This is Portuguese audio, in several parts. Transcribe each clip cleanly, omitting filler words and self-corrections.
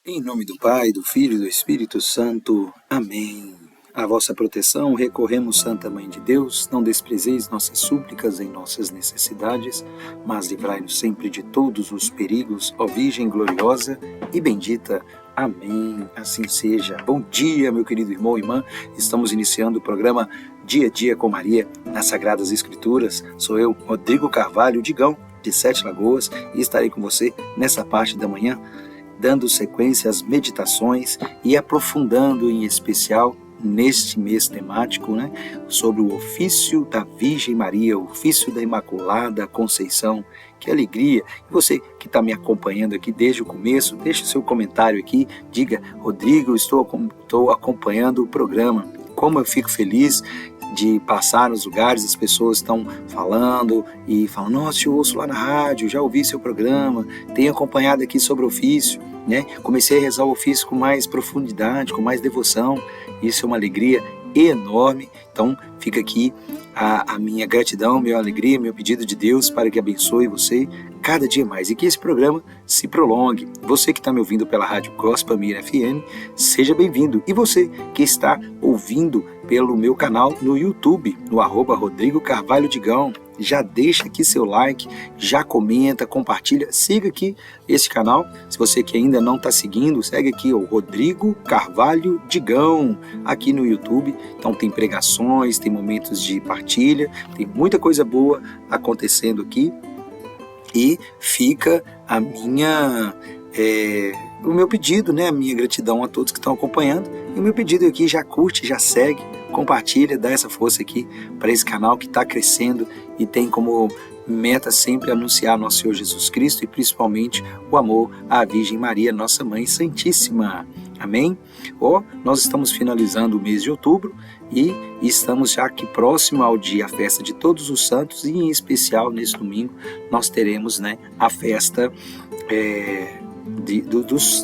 Em nome do Pai, do Filho e do Espírito Santo. Amém. À vossa proteção recorremos, Santa Mãe de Deus, não desprezeis nossas súplicas em nossas necessidades, mas livrai-nos sempre de todos os perigos, ó Virgem gloriosa e bendita. Amém. Assim seja. Bom dia, meu querido irmão e irmã. Estamos iniciando o programa Dia a Dia com Maria nas Sagradas Escrituras. Sou eu, Rodrigo Carvalho, Digão, de Sete Lagoas, e estarei com você nessa parte da manhã, dando sequência às meditações e aprofundando em especial neste mês temático, sobre o ofício da Virgem Maria, o ofício da Imaculada Conceição. Que alegria! E você que está me acompanhando aqui desde o começo, deixe o seu comentário aqui, diga: Rodrigo, estou acompanhando o programa. Como eu fico feliz de passar nos lugares, as pessoas estão falando e falam: nossa, eu ouço lá na rádio, já ouvi seu programa, tenho acompanhado aqui sobre o ofício, comecei a rezar o ofício com mais profundidade, com mais devoção. Isso é uma alegria enorme. Então fica aqui a minha gratidão, minha alegria, meu pedido de Deus para que abençoe você cada dia mais e que esse programa se prolongue. Você que está me ouvindo pela Rádio Gospel Mira FM, seja bem-vindo. E você que está ouvindo pelo meu canal no YouTube, no @Rodrigo Carvalho Digão, já deixa aqui seu like, já comenta, compartilha, siga aqui esse canal. Se você que ainda não está seguindo, segue aqui o Rodrigo Carvalho Digão, aqui no YouTube. Então tem pregações, tem momentos de partilha, tem muita coisa boa acontecendo aqui. E fica o meu pedido, a minha gratidão a todos que estão acompanhando. E o meu pedido aqui: já curte, já segue, compartilha, dá essa força aqui para esse canal que está crescendo e tem como meta sempre anunciar nosso Senhor Jesus Cristo e principalmente o amor à Virgem Maria, nossa Mãe Santíssima. Amém? Nós estamos finalizando o mês de outubro e estamos já aqui próximo ao dia, a festa de Todos os Santos, e em especial nesse domingo nós teremos a festa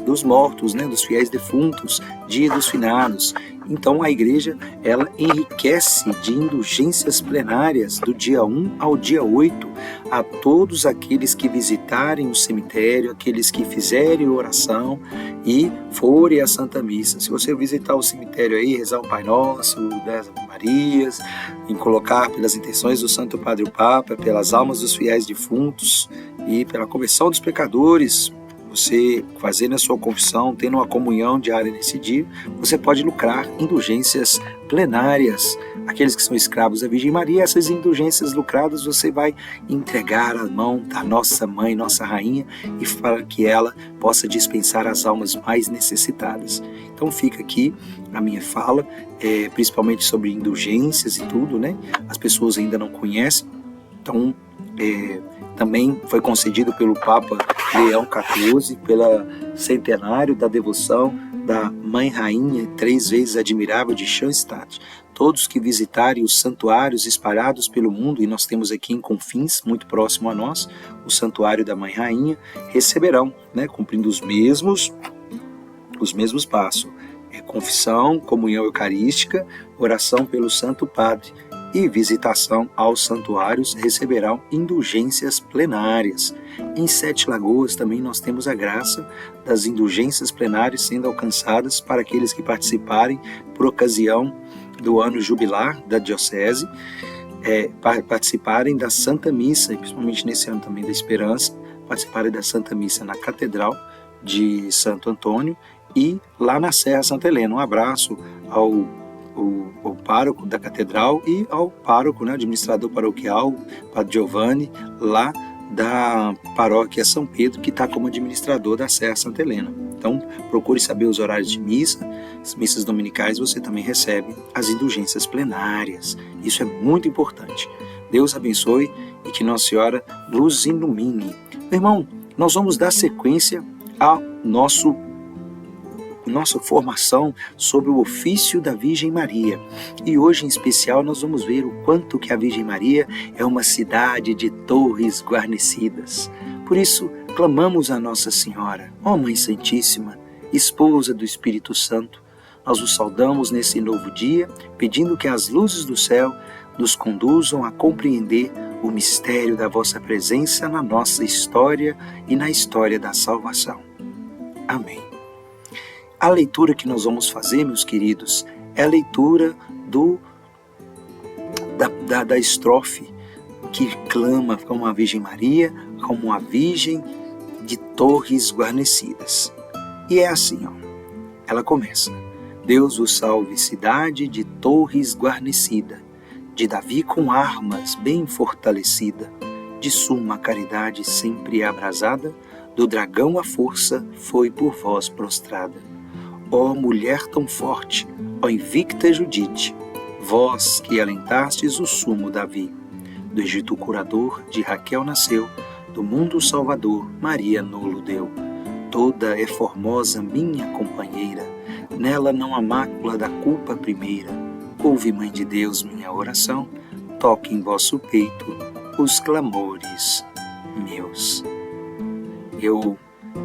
dos mortos, dos fiéis defuntos, dia dos finados. Então a igreja, ela enriquece de indulgências plenárias do dia 1 ao dia 8 a todos aqueles que visitarem o cemitério, aqueles que fizerem oração e forem à Santa Missa. Se você visitar o cemitério aí, rezar o Pai Nosso, 10 Ave Marias, em colocar pelas intenções do Santo Padre o Papa, pelas almas dos fiéis defuntos e pela conversão dos pecadores, você fazendo a sua confissão, tendo uma comunhão diária nesse dia, você pode lucrar indulgências plenárias. Aqueles que são escravos da Virgem Maria, essas indulgências lucradas você vai entregar à mão da nossa Mãe, nossa Rainha, e para que ela possa dispensar as almas mais necessitadas. Então fica aqui a minha fala, principalmente sobre indulgências e tudo, As pessoas ainda não conhecem, então também foi concedido pelo Papa Leão XIV, pelo centenário da devoção da Mãe Rainha, 3 vezes admirável, de Schoenstatt. Todos que visitarem os santuários espalhados pelo mundo, e nós temos aqui em Confins, muito próximo a nós, o santuário da Mãe Rainha, receberão, cumprindo os mesmos passos. Confissão, comunhão eucarística, oração pelo Santo Padre e visitação aos santuários, receberão indulgências plenárias. Em Sete Lagoas também nós temos a graça das indulgências plenárias sendo alcançadas para aqueles que participarem por ocasião do ano jubilar da Diocese, participarem da Santa Missa, e principalmente nesse ano também da Esperança, participarem da Santa Missa na Catedral de Santo Antônio e lá na Serra Santa Helena. Um abraço ao pároco da catedral e ao pároco, administrador paroquial, Padre Giovanni, lá da paróquia São Pedro, que está como administrador da Serra Santa Helena. Então procure saber os horários de missa. As missas dominicais você também recebe as indulgências plenárias. Isso é muito importante. Deus abençoe e que Nossa Senhora nos ilumine. Meu irmão, nós vamos dar sequência à nossa formação sobre o ofício da Virgem Maria. E hoje em especial nós vamos ver o quanto que a Virgem Maria é uma cidade de torres guarnecidas. Por isso, clamamos a Nossa Senhora: ó Mãe Santíssima, Esposa do Espírito Santo, nós vos saudamos nesse novo dia, pedindo que as luzes do céu nos conduzam a compreender o mistério da vossa presença na nossa história e na história da salvação. Amém. A leitura que nós vamos fazer, meus queridos, é a leitura da estrofe que clama como a Virgem Maria, como a Virgem de Torres Guarnecidas. E é assim, ó. Ela começa: Deus vos salve, cidade de torres guarnecida, de Davi com armas bem fortalecida, de suma caridade sempre abrasada, do dragão a força foi por vós prostrada. Ó mulher tão forte, ó invicta Judite, vós que alentastes o sumo Davi, do Egito curador, de Raquel nasceu, do mundo salvador, Maria nolo deu. Toda é formosa minha companheira, nela não há mácula da culpa primeira. Ouve, Mãe de Deus, minha oração, toque em vosso peito os clamores meus. Eu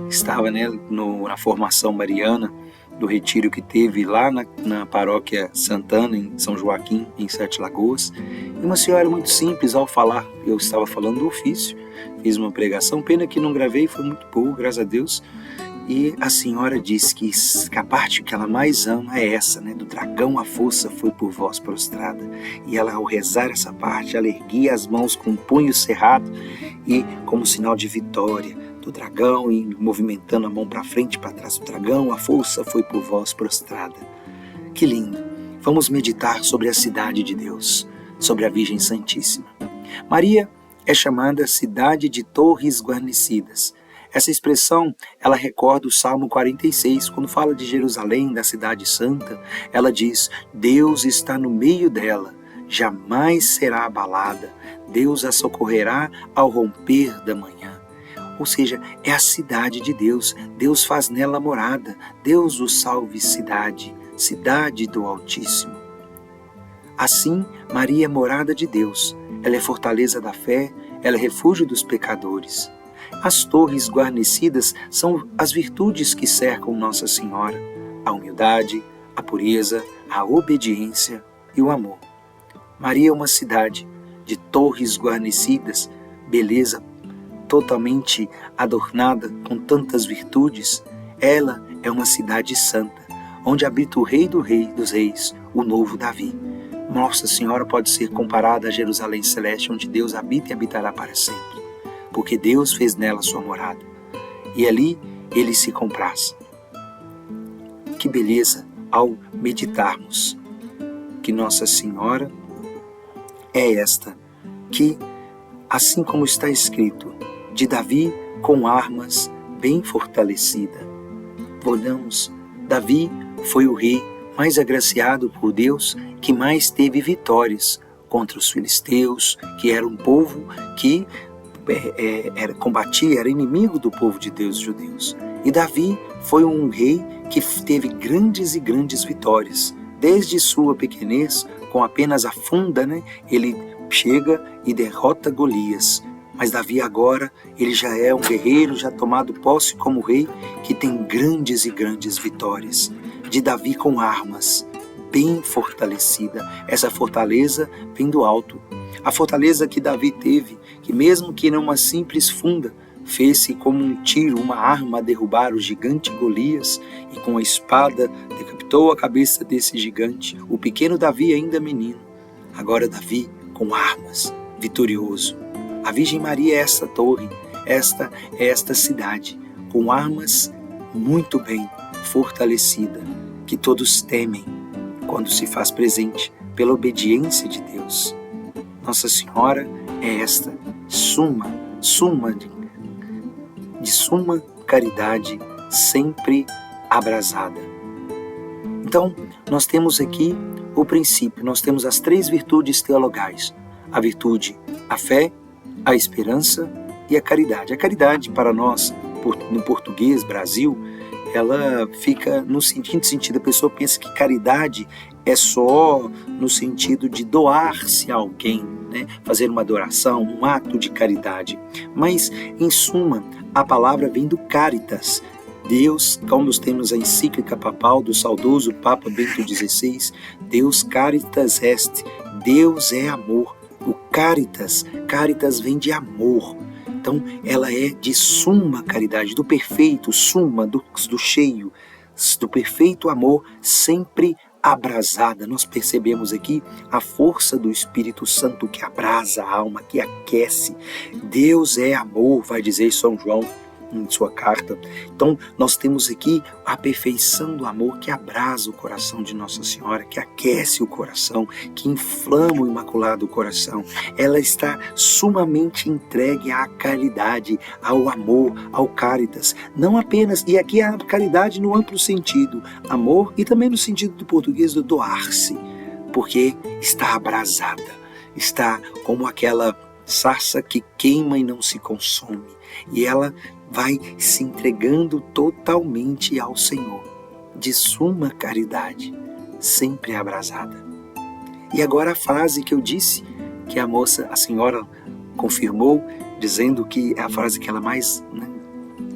estava na formação mariana, do retiro que teve lá na paróquia Santana, em São Joaquim, em Sete Lagoas, e uma senhora muito simples ao falar, eu estava falando do ofício, fiz uma pregação, pena que não gravei, foi muito boa, graças a Deus, e a senhora disse que a parte que ela mais ama é essa, do dragão a força foi por vós prostrada, e ela ao rezar essa parte, ela erguia as mãos com o punho cerrado, e como sinal de vitória, do dragão e movimentando a mão para frente e para trás do dragão, a força foi por vós prostrada. Que lindo! Vamos meditar sobre a cidade de Deus, sobre a Virgem Santíssima. Maria é chamada cidade de torres guarnecidas. Essa expressão, ela recorda o Salmo 46, quando fala de Jerusalém, da cidade santa, ela diz: Deus está no meio dela, jamais será abalada, Deus a socorrerá ao romper da manhã. Ou seja, é a cidade de Deus, Deus faz nela morada, Deus o salve cidade, cidade do Altíssimo. Assim, Maria é morada de Deus, ela é fortaleza da fé, ela é refúgio dos pecadores. As torres guarnecidas são as virtudes que cercam Nossa Senhora, a humildade, a pureza, a obediência e o amor. Maria é uma cidade de torres guarnecidas, beleza totalmente adornada com tantas virtudes. Ela é uma cidade santa, onde habita o Rei dos Reis, o novo Davi. Nossa Senhora pode ser comparada a Jerusalém Celeste, onde Deus habita e habitará para sempre, porque Deus fez nela sua morada, e ali Ele se compraz. Que beleza ao meditarmos que Nossa Senhora é esta, que, assim como está escrito, de Davi com armas bem fortalecida. Olhamos, Davi foi o rei mais agraciado por Deus, que mais teve vitórias contra os filisteus, que era um povo que combatia, era inimigo do povo de Deus, os judeus. E Davi foi um rei que teve grandes e grandes vitórias. Desde sua pequenez, com apenas a funda, ele chega e derrota Golias. Mas Davi agora, ele já é um guerreiro, já tomado posse como rei, que tem grandes e grandes vitórias. De Davi com armas, bem fortalecida. Essa fortaleza vem do alto. A fortaleza que Davi teve, que mesmo que numa simples funda, fez-se como um tiro, uma arma a derrubar o gigante Golias, e com a espada decapitou a cabeça desse gigante, o pequeno Davi ainda menino. Agora Davi com armas, vitorioso. A Virgem Maria é esta torre, esta é esta cidade, com armas muito bem fortalecida, que todos temem quando se faz presente pela obediência de Deus. Nossa Senhora é esta de suma caridade, sempre abrasada. Então, nós temos aqui o princípio, nós temos as três virtudes teologais: a virtude, a fé, a esperança e a caridade. A caridade para nós, no português, Brasil, ela fica no seguinte sentido: a pessoa pensa que caridade é só no sentido de doar-se a alguém, fazer uma doação, um ato de caridade. Mas, em suma, a palavra vem do caritas. Deus, como nós temos a encíclica papal do saudoso Papa Bento XVI, Deus caritas est, Deus é amor. O caritas vem de amor. Então, ela é de suma caridade, do perfeito, suma, do cheio, do perfeito amor sempre abrasada. Nós percebemos aqui a força do Espírito Santo que abrasa a alma, que aquece. Deus é amor, vai dizer São João em sua carta. Então nós temos aqui a perfeição do amor que abrasa o coração de Nossa Senhora, que aquece o coração, que inflama o imaculado coração. Ela está sumamente entregue à caridade, ao amor, ao caritas. Não apenas, e aqui a caridade no amplo sentido, amor, e também no sentido do português do doar-se, porque está abrasada, está como aquela sarça que queima e não se consome, e ela vai se entregando totalmente ao Senhor, de suma caridade, sempre abrasada. E agora a frase que eu disse, que a senhora confirmou, dizendo que é a frase que ela mais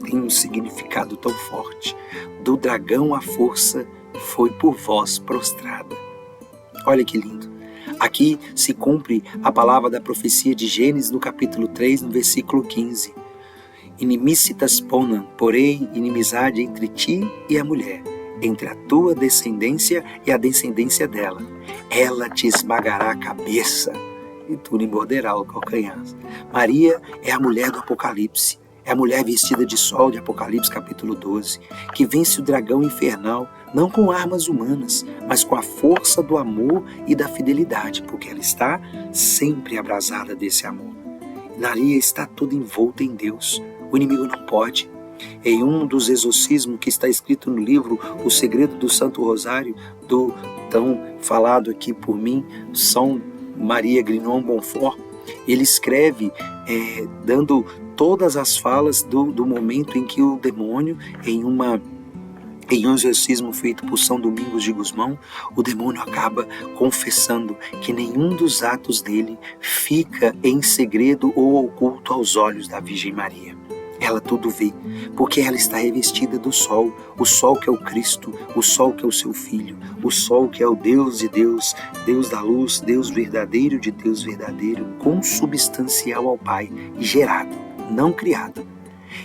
tem um significado tão forte: do dragão a força foi por vós prostrada. Olha que lindo. Aqui se cumpre a palavra da profecia de Gênesis no capítulo 3, no versículo 15. Inimicitas ponam, porém, inimizade entre ti e a mulher, entre a tua descendência e a descendência dela. Ela te esmagará a cabeça e tu lhe morderá o calcanhar. Maria é a mulher do Apocalipse, é a mulher vestida de sol de Apocalipse capítulo 12, que vence o dragão infernal, não com armas humanas, mas com a força do amor e da fidelidade, porque ela está sempre abrasada desse amor. Maria está toda envolta em Deus. O inimigo não pode. Em um dos exorcismos que está escrito no livro O Segredo do Santo Rosário, do tão falado aqui por mim, São Maria Grignon Bonfort, ele escreve dando todas as falas do momento em que o demônio, em um exorcismo feito por São Domingos de Gusmão, o demônio acaba confessando que nenhum dos atos dele fica em segredo ou oculto aos olhos da Virgem Maria. Ela tudo vê, porque ela está revestida do sol, o sol que é o Cristo, o sol que é o seu Filho, o sol que é o Deus de Deus, Deus da luz, Deus verdadeiro de Deus verdadeiro, consubstancial ao Pai, gerado, não criado.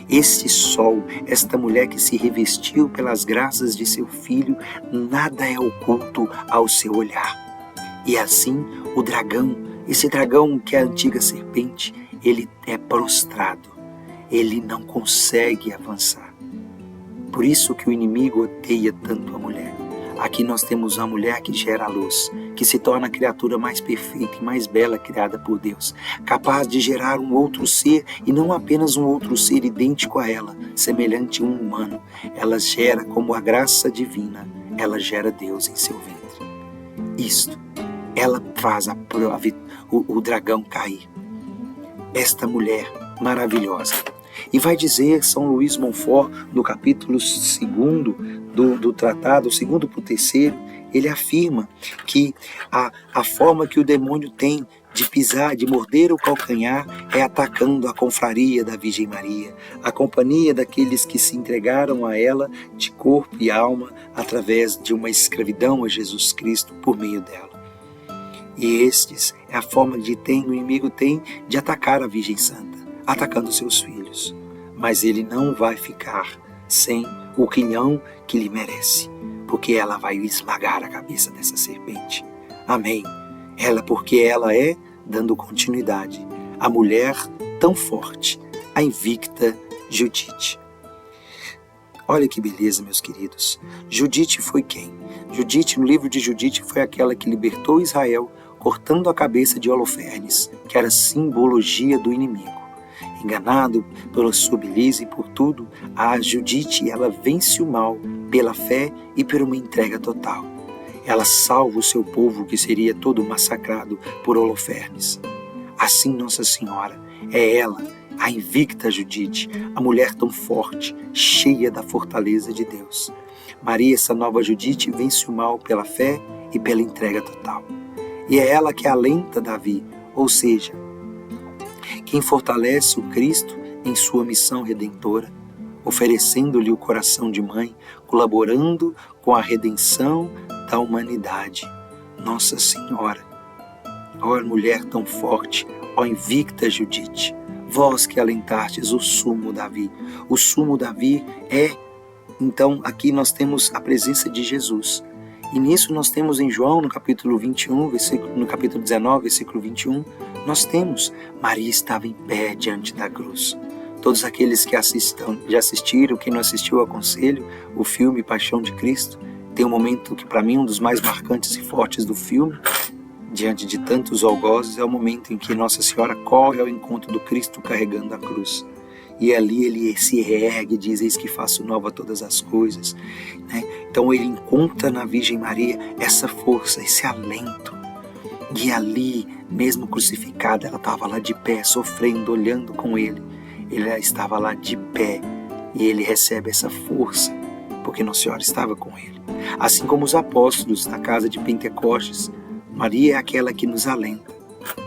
Este sol, esta mulher que se revestiu pelas graças de seu Filho, nada é oculto ao seu olhar. E assim, o dragão, esse dragão que é a antiga serpente, ele é prostrado. Ele não consegue avançar. Por isso que o inimigo odeia tanto a mulher. Aqui nós temos uma mulher que gera a luz, que se torna a criatura mais perfeita e mais bela criada por Deus, capaz de gerar um outro ser, e não apenas um outro ser idêntico a ela, semelhante a um humano. Ela gera como a graça divina, ela gera Deus em seu ventre. Isto, ela faz o dragão cair. Esta mulher maravilhosa. E vai dizer São Luís Montfort, no capítulo 2 do tratado, 2º para o 3º, ele afirma que a forma que o demônio tem de pisar, de morder o calcanhar, é atacando a confraria da Virgem Maria, a companhia daqueles que se entregaram a ela de corpo e alma, através de uma escravidão a Jesus Cristo por meio dela. E estes é a forma que o inimigo tem de atacar a Virgem Santa, atacando seus filhos. Mas ele não vai ficar sem o quinhão que lhe merece, porque ela vai esmagar a cabeça dessa serpente. Amém. Porque ela é, dando continuidade, a mulher tão forte, a invicta Judite. Olha que beleza, meus queridos. Judite foi quem? Judite, no livro de Judite, foi aquela que libertou Israel, cortando a cabeça de Holofernes, que era simbologia do inimigo. Enganado pela sua beleza e por tudo, a Judite, ela vence o mal pela fé e por uma entrega total. Ela salva o seu povo que seria todo massacrado por Holofernes. Assim Nossa Senhora é ela, a invicta Judite, a mulher tão forte, cheia da fortaleza de Deus. Maria, essa nova Judite, vence o mal pela fé e pela entrega total. E é ela que alenta Davi, ou seja, quem fortalece o Cristo em sua missão redentora, oferecendo-lhe o coração de mãe, colaborando com a redenção da humanidade. Nossa Senhora, ó mulher tão forte, ó invicta Judite, vós que alentastes o sumo Davi. O sumo Davi é Então aqui nós temos a presença de Jesus. E nisso nós temos em João, no capítulo 21, no capítulo 19, versículo 21, nós temos Maria estava em pé diante da cruz. Todos aqueles que já assistiram, quem não assistiu, aconselho o filme Paixão de Cristo. Tem um momento que para mim é um dos mais marcantes e fortes do filme, diante de tantos algozes, é o momento em que Nossa Senhora corre ao encontro do Cristo carregando a cruz. E ali ele se reergue e diz: eis que faço nova todas as coisas. Então ele encontra na Virgem Maria essa força, esse alento. E ali, mesmo crucificada, ela estava lá de pé, sofrendo, olhando com ele. Ela estava lá de pé e ele recebe essa força, porque Nossa Senhora estava com ele. Assim como os apóstolos na casa de Pentecostes, Maria é aquela que nos alenta.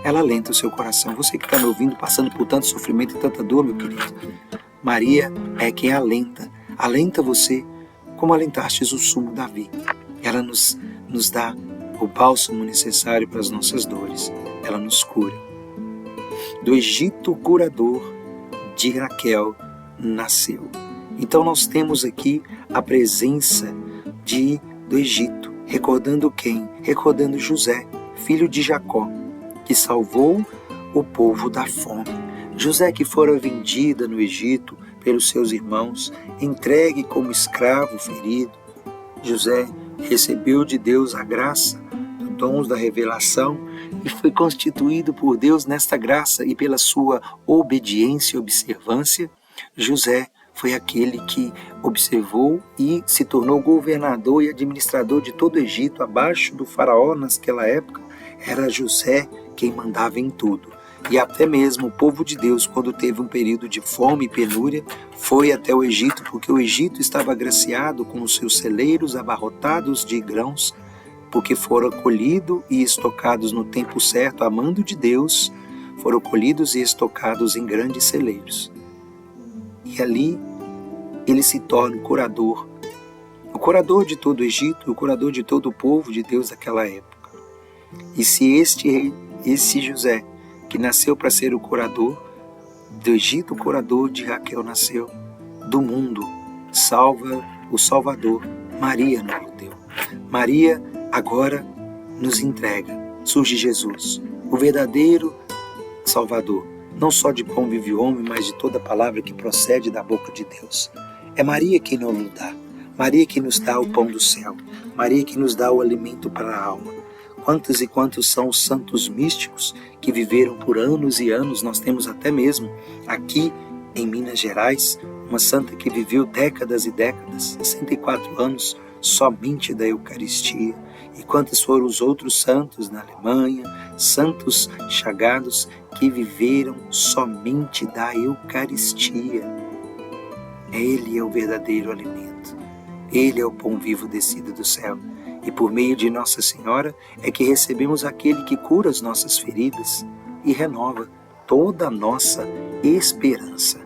Ela alenta o seu coração. Você que está me ouvindo, passando por tanto sofrimento e tanta dor, meu querido, Maria é quem alenta. Alenta você como alentastes o sumo Davi. Ela nos dá o bálsamo necessário para as nossas dores. Ela nos cura. Do Egito, o curador de Raquel nasceu. Então nós temos aqui a presença do Egito. Recordando quem? Recordando José, filho de Jacó, que salvou o povo da fome. José que fora vendida no Egito pelos seus irmãos, entregue como escravo ferido. José recebeu de Deus a graça dos dons da revelação e foi constituído por Deus nesta graça, e pela sua obediência e observância, José foi aquele que observou e se tornou governador e administrador de todo o Egito, abaixo do faraó naquela época. Era José quem mandava em tudo. E até mesmo o povo de Deus, quando teve um período de fome e penúria, foi até o Egito, porque o Egito estava agraciado com os seus celeiros abarrotados de grãos, porque foram colhidos e estocados no tempo certo, amando de Deus, foram colhidos e estocados em grandes celeiros. E ali ele se torna o curador de todo o Egito, o curador de todo o povo de Deus daquela época. E se esse José, que nasceu para ser o curador do Egito, o curador de Raquel nasceu do mundo, salva o Salvador, Maria nos deu. Maria agora nos entrega, surge Jesus, o verdadeiro Salvador. Não só de pão vive o homem, mas de toda palavra que procede da boca de Deus. É Maria quem nos dá. Maria que nos dá o pão do céu. Maria que nos dá o alimento para a alma. Quantos e quantos são os santos místicos que viveram por anos e anos. Nós temos até mesmo aqui em Minas Gerais uma santa que viveu décadas e décadas, 64 anos, somente da Eucaristia. E quantos foram os outros santos na Alemanha, santos chagados, que viveram somente da Eucaristia. Ele é o verdadeiro alimento. Ele é o pão vivo descido do céu. E por meio de Nossa Senhora é que recebemos aquele que cura as nossas feridas e renova toda a nossa esperança.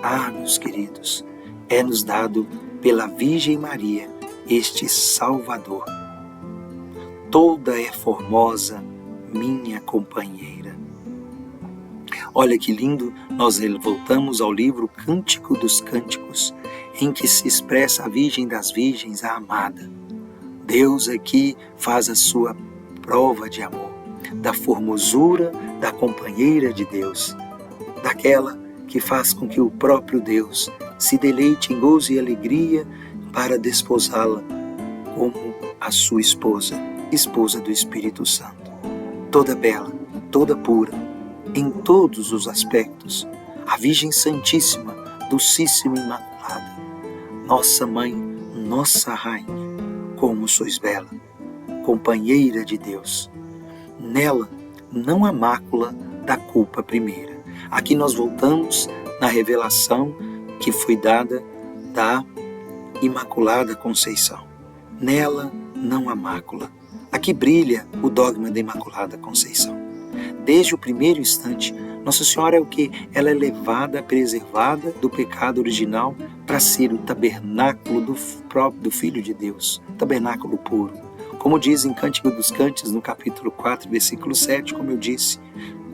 Ah, meus queridos, é-nos dado pela Virgem Maria este Salvador. Toda é formosa, minha companheira. Olha que lindo, nós voltamos ao livro Cântico dos Cânticos, em que se expressa a Virgem das Virgens, a amada. Deus aqui faz a sua prova de amor, da formosura da companheira de Deus, daquela que faz com que o próprio Deus se deleite em gozo e alegria para desposá-la como a sua esposa, esposa do Espírito Santo. Toda bela, toda pura, em todos os aspectos, a Virgem Santíssima, Dulcíssima Imaculada, nossa Mãe, nossa Rainha, como sois bela, companheira de Deus. Nela não há mácula da culpa primeira. Aqui nós voltamos na revelação que foi dada da Imaculada Conceição. Nela não há mácula. Aqui brilha o dogma da Imaculada Conceição. Desde o primeiro instante, Nossa Senhora é o que? Ela é levada, preservada do pecado original para ser o tabernáculo do Filho de Deus, tabernáculo puro. Como diz em Cântico dos Cânticos, no capítulo 4, versículo 7, como eu disse,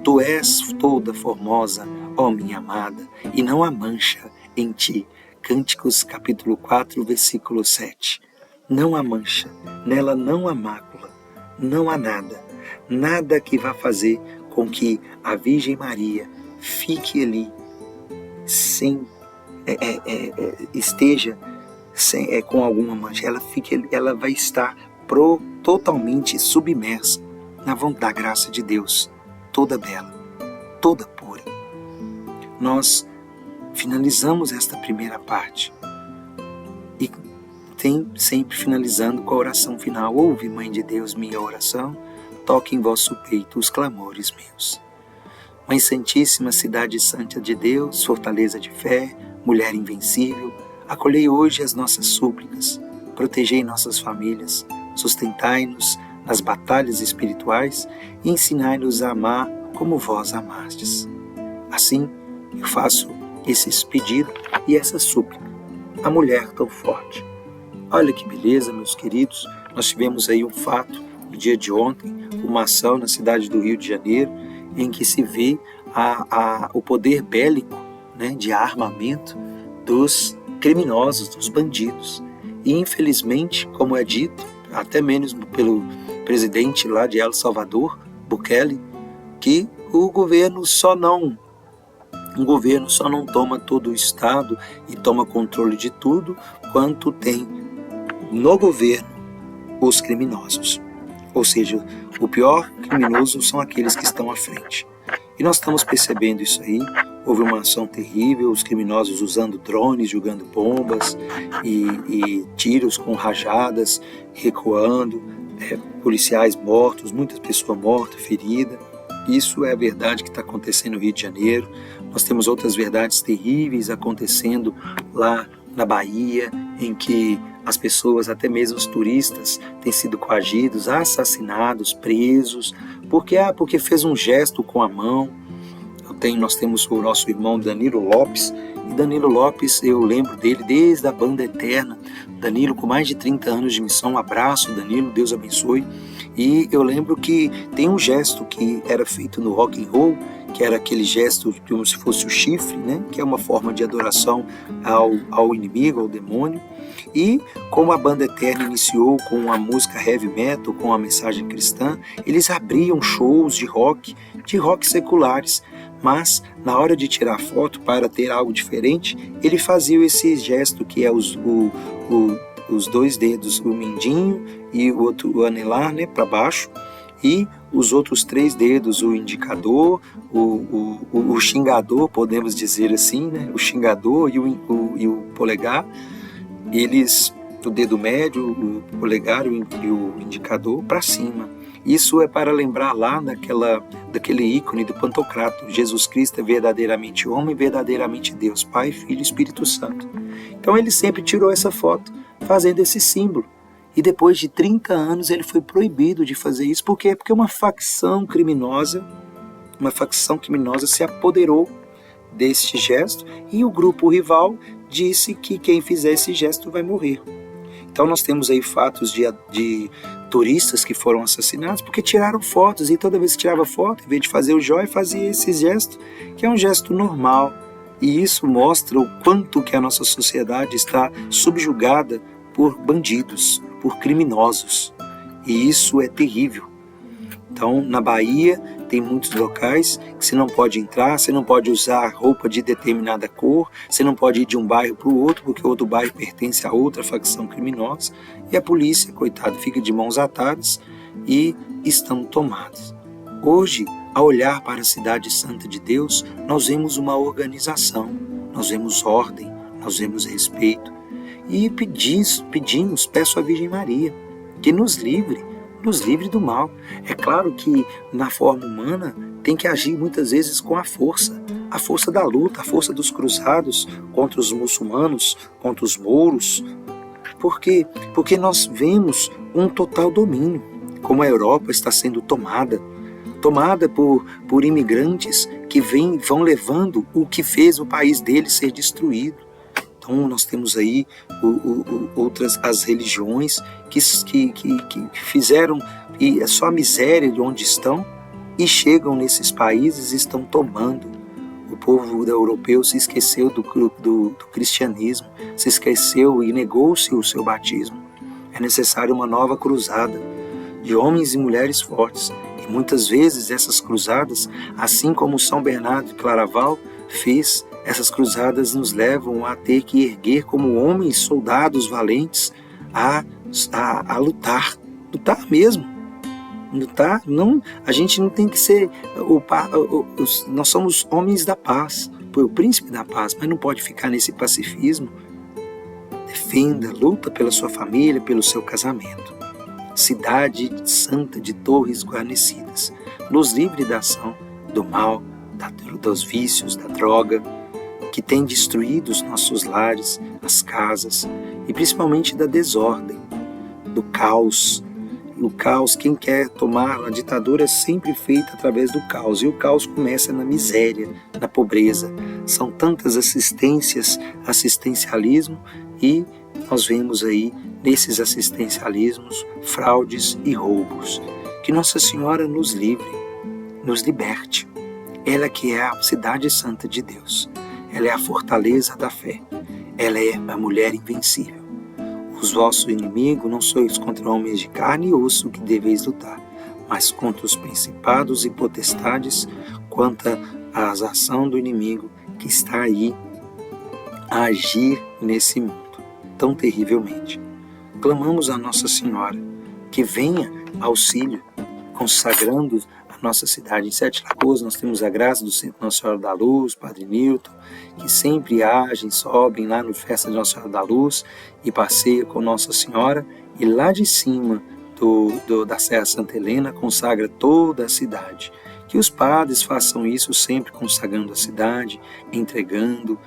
Tu és toda formosa, ó minha amada, e não há mancha em ti. Cânticos capítulo 4, versículo 7. Não há mancha, nela não há mácula, não há nada, nada que vá fazer com que a Virgem Maria fique ali, esteja com alguma mancha. Ela vai estar totalmente submersa na vontade da graça de Deus, toda bela, toda pura. Nós finalizamos esta primeira parte e tem sempre finalizando com a oração final. Ouve, Mãe de Deus, minha oração, toque em vosso peito os clamores meus. Mãe Santíssima, Cidade Santa de Deus, fortaleza de fé, mulher invencível, acolhei hoje as nossas súplicas, protegei nossas famílias, sustentai-nos nas batalhas espirituais e ensinai-nos a amar como vós amastes. Assim, eu faço esse pedido e essa súplica, a mulher tão forte. Olha que beleza, meus queridos, nós tivemos aí um fato no dia de ontem, uma ação na cidade do Rio de Janeiro, em que se vê o poder bélico, né, de armamento dos criminosos, dos bandidos. E infelizmente, como é dito, até mesmo pelo presidente lá de El Salvador, Bukele, que o governo só não toma todo o Estado e toma controle de tudo, quanto tem no governo os criminosos. Ou seja, o pior criminoso são aqueles que estão à frente. E nós estamos percebendo isso aí. Houve uma ação terrível, os criminosos usando drones, jogando bombas e tiros com rajadas, recuando, policiais mortos, muitas pessoas mortas, feridas. Isso é a verdade que está acontecendo no Rio de Janeiro. Nós temos outras verdades terríveis acontecendo lá na Bahia, em que as pessoas, até mesmo os turistas, têm sido coagidos, assassinados, presos, porque fez um gesto com a mão. Nós temos o nosso irmão Danilo Lopes, e Danilo Lopes, eu lembro dele desde a Banda Eterna. Danilo, com mais de 30 anos de missão, um abraço, Danilo, Deus abençoe. E eu lembro que tem um gesto que era feito no rock and roll, que era aquele gesto como se fosse o chifre, né? Que é uma forma de adoração ao inimigo, ao demônio. E como a Banda Eterna iniciou com a música heavy metal, com a mensagem cristã, eles abriam shows de rock seculares, mas na hora de tirar foto para ter algo diferente, ele fazia esse gesto que é os dois dedos, o mindinho e o outro, o anelar, né, para baixo, e os outros 3 dedos, o indicador, o xingador, podemos dizer assim, né, o xingador e o polegar, o dedo médio, o polegar e o indicador para cima. Isso é para lembrar lá daquele ícone do Pantocrator. Jesus Cristo é verdadeiramente homem, verdadeiramente Deus, Pai, Filho e Espírito Santo. Então ele sempre tirou essa foto, fazendo esse símbolo. E depois de 30 anos ele foi proibido de fazer isso. Por quê? Porque uma facção criminosa se apoderou deste gesto e o grupo rival disse que quem fizer esse gesto vai morrer. Então nós temos aí fatos de turistas que foram assassinados porque tiraram fotos, e toda vez que tirava foto, em vez de fazer o jóia, fazia esse gesto, que é um gesto normal. E isso mostra o quanto que a nossa sociedade está subjugada por bandidos, por criminosos. E isso é terrível. Então, na Bahia, tem muitos locais que você não pode entrar, você não pode usar roupa de determinada cor, você não pode ir de um bairro para o outro, porque o outro bairro pertence a outra facção criminosa, e a polícia, coitado, fica de mãos atadas e estão tomadas. Hoje, ao olhar para a Cidade Santa de Deus, nós vemos uma organização, nós vemos ordem, nós vemos respeito, e peço à Virgem Maria que nos livre do mal. É claro que na forma humana tem que agir muitas vezes com a força da luta, a força dos cruzados contra os muçulmanos, contra os mouros. Por quê? Porque nós vemos um total domínio, como a Europa está sendo tomada por imigrantes que vão levando o que fez o país deles ser destruído. Então nós temos aí as religiões que fizeram só a miséria de onde estão e chegam nesses países e estão tomando O povo europeu se esqueceu do cristianismo, se esqueceu e negou-se o seu batismo. É necessário uma nova cruzada de homens e mulheres fortes. E muitas vezes essas cruzadas, assim como São Bernardo de Claraval fez, essas cruzadas nos levam a ter que erguer como homens, soldados valentes, a lutar mesmo. Lutar, não, a gente não tem que ser, nós somos homens da paz, o príncipe da paz, mas não pode ficar nesse pacifismo. Defenda, luta pela sua família, pelo seu casamento. Cidade santa de torres guarnecidas, nos livre da ação do mal, dos vícios, da droga, que tem destruído os nossos lares, as casas, e principalmente da desordem, do caos. O caos, quem quer tomar a ditadura é sempre feita através do caos, e o caos começa na miséria, na pobreza. São tantas assistencialismo, e nós vemos aí, nesses assistencialismos, fraudes e roubos. Que Nossa Senhora nos livre, nos liberte. Ela que é a cidade santa de Deus. Ela é a fortaleza da fé. Ela é a mulher invencível. Os vossos inimigos não sois contra homens de carne e osso que deveis lutar, mas contra os principados e potestades, contra a ação do inimigo que está aí a agir nesse mundo tão terrivelmente. Clamamos a Nossa Senhora que venha auxílio, consagrando a nossa cidade. Em Sete Lagoas nós temos a graça do Centro Nossa Senhora da Luz, Padre Newton, que sempre agem, sobem lá no Festa de Nossa Senhora da Luz e passeia com Nossa Senhora, e lá de cima da Serra Santa Helena consagra toda a cidade. Que os padres façam isso sempre, consagrando a cidade, entregando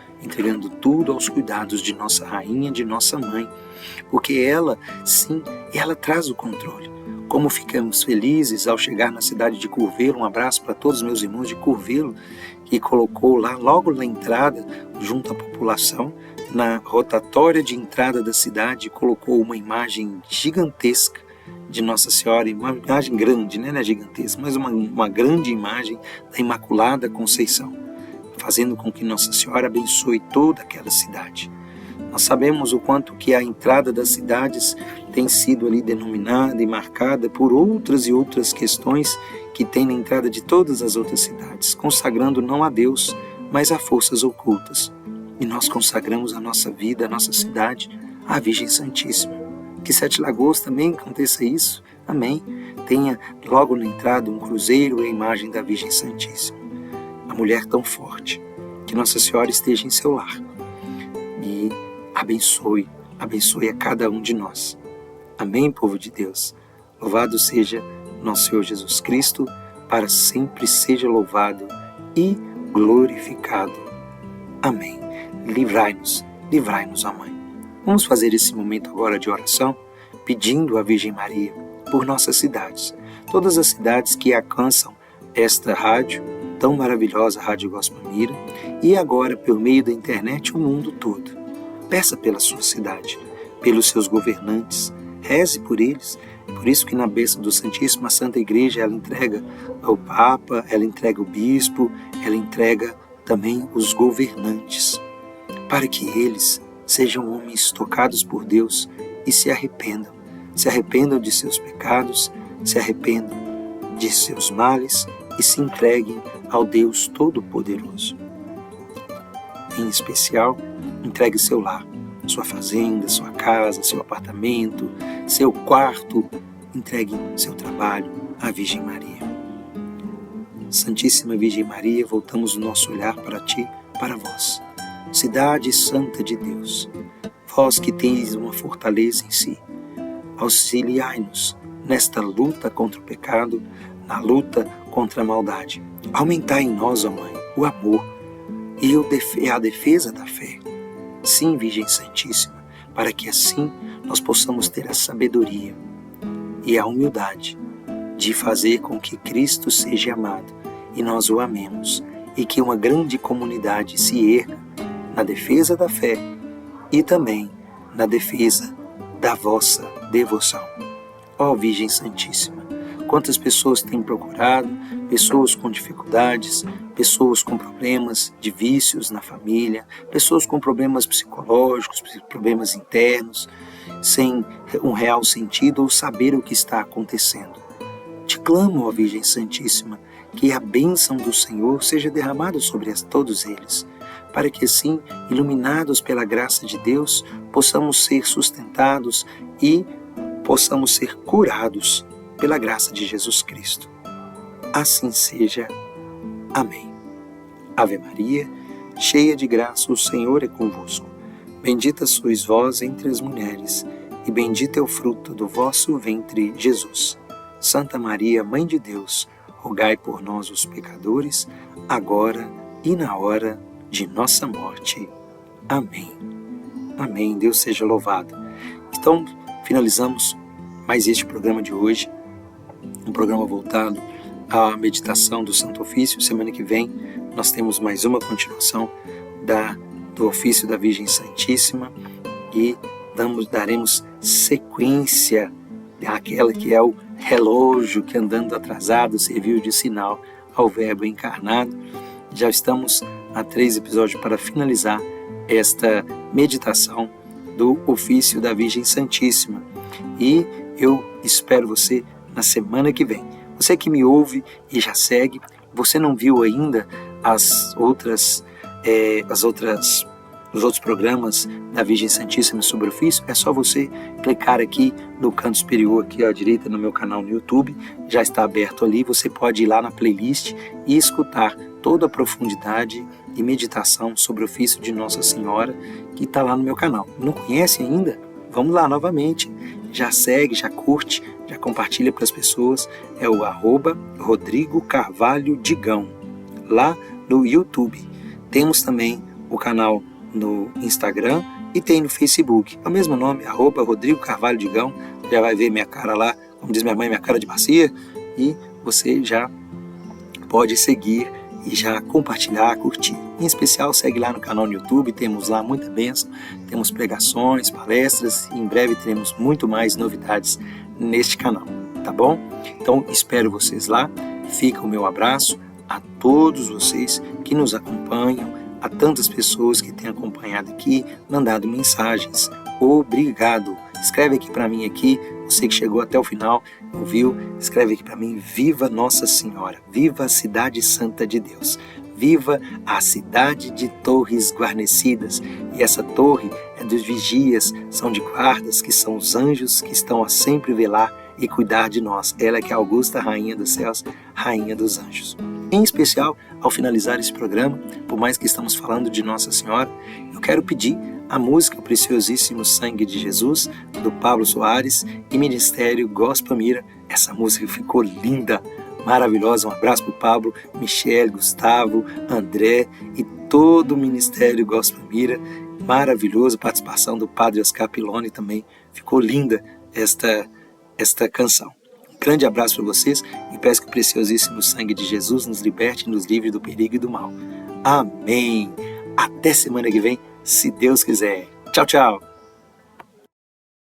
tudo aos cuidados de nossa rainha, de nossa mãe, porque ela, sim, ela traz o controle. Como ficamos felizes ao chegar na cidade de Curvelo. Um abraço para todos os meus irmãos de Curvelo, que colocou lá, logo na entrada, junto à população, na rotatória de entrada da cidade, colocou uma imagem gigantesca de Nossa Senhora, uma imagem grande, né? Não é gigantesca, mas uma grande imagem da Imaculada Conceição, fazendo com que Nossa Senhora abençoe toda aquela cidade. Nós sabemos o quanto que a entrada das cidades tem sido ali denominada e marcada por outras e outras questões que tem na entrada de todas as outras cidades, consagrando não a Deus, mas a forças ocultas. E nós consagramos a nossa vida, a nossa cidade, à Virgem Santíssima. Que Sete Lagoas também aconteça isso. Amém. Tenha logo na entrada um cruzeiro e a imagem da Virgem Santíssima, a mulher tão forte. Que Nossa Senhora esteja em seu lar e abençoe a cada um de nós. Amém, povo de Deus. Louvado seja nosso Senhor Jesus Cristo, para sempre seja louvado e glorificado. Amém. Livrai-nos, ó Mãe. Vamos fazer esse momento agora de oração, pedindo à Virgem Maria por nossas cidades, todas as cidades que alcançam esta rádio, tão maravilhosa, Rádio Gospel Mira, e agora, por meio da internet, o mundo todo. Peça pela sua cidade, pelos seus governantes, reze por eles. É por isso que na bênção do Santíssimo, a Santa Igreja, ela entrega ao Papa, ela entrega o Bispo, ela entrega também os governantes, para que eles sejam homens tocados por Deus e se arrependam de seus pecados, se arrependam de seus males e se entreguem ao Deus Todo-Poderoso. Em especial, entregue seu lar, sua fazenda, sua casa, seu apartamento, seu quarto, entregue seu trabalho à Virgem Maria. Santíssima Virgem Maria, voltamos o nosso olhar para ti, para vós, cidade santa de Deus, vós que tendes uma fortaleza em si, auxiliai-nos nesta luta contra o pecado, na luta contra a maldade. Aumentai em nós, ó Mãe, o amor e a defesa da fé. Sim, Virgem Santíssima, para que assim nós possamos ter a sabedoria e a humildade de fazer com que Cristo seja amado e nós o amemos, e que uma grande comunidade se erga na defesa da fé e também na defesa da vossa devoção. Ó Virgem Santíssima, quantas pessoas têm procurado, pessoas com dificuldades, pessoas com problemas de vícios na família, pessoas com problemas psicológicos, problemas internos, sem um real sentido ou saber o que está acontecendo. Te clamo, ó Virgem Santíssima, que a bênção do Senhor seja derramada sobre todos eles, para que assim, iluminados pela graça de Deus, possamos ser sustentados e possamos ser curados pela graça de Jesus Cristo. Assim seja. Amém. Ave Maria, cheia de graça, o Senhor é convosco. Bendita sois vós entre as mulheres, e bendito é o fruto do vosso ventre, Jesus. Santa Maria, Mãe de Deus, rogai por nós, os pecadores, agora e na hora de nossa morte. Amém. Amém. Deus seja louvado. Então, finalizamos mais este programa de hoje, um programa voltado à meditação do Santo Ofício. Semana que vem nós temos mais uma continuação do Ofício da Virgem Santíssima e daremos sequência àquela que é o relógio que, andando atrasado, serviu de sinal ao Verbo encarnado. Já estamos a 3 episódios para finalizar esta meditação do Ofício da Virgem Santíssima. E eu espero você na semana que vem. Você que me ouve e já segue, você não viu ainda os outros programas da Virgem Santíssima sobre o ofício, é só você clicar aqui no canto superior, aqui à direita, no meu canal no YouTube, já está aberto ali, você pode ir lá na playlist e escutar toda a profundidade e meditação sobre o ofício de Nossa Senhora, que está lá no meu canal. Não conhece ainda? Vamos lá novamente, já segue, já curte, já compartilha para as pessoas, é o @Rodrigo Carvalho Digão, lá no YouTube. Temos também o canal no Instagram e tem no Facebook, é o mesmo nome, @Rodrigo Carvalho Digão, já vai ver minha cara lá, como diz minha mãe, minha cara de bacia, e você já pode seguir e já compartilhar, curtir. Em especial, segue lá no canal no YouTube, temos lá muita bênção, temos pregações, palestras, e em breve teremos muito mais novidades neste canal, tá bom? Então, espero vocês lá, fica o meu abraço a todos vocês que nos acompanham, a tantas pessoas que têm acompanhado aqui, mandado mensagens. Obrigado. Escreve aqui para mim aqui, você que chegou até o final, ouviu? Escreve aqui para mim: viva Nossa Senhora, viva a cidade santa de Deus, viva a cidade de torres guarnecidas. E essa torre é dos vigias, são de guardas, que são os anjos que estão a sempre velar e cuidar de nós. Ela é que é a augusta Rainha dos céus, Rainha dos anjos. Em especial, ao finalizar esse programa, por mais que estamos falando de Nossa Senhora, eu quero pedir a música O Preciosíssimo Sangue de Jesus, do Pablo Soares, e Ministério Gospel Mira. Essa música ficou linda, maravilhosa. Um abraço para o Pablo, Michele, Gustavo, André e todo o Ministério Gospel Mira. Maravilhoso, participação do Padre Oscar Piloni também. Ficou linda esta canção. Grande abraço para vocês e peço que o preciosíssimo sangue de Jesus nos liberte e nos livre do perigo e do mal. Amém. Até semana que vem, se Deus quiser. Tchau, tchau.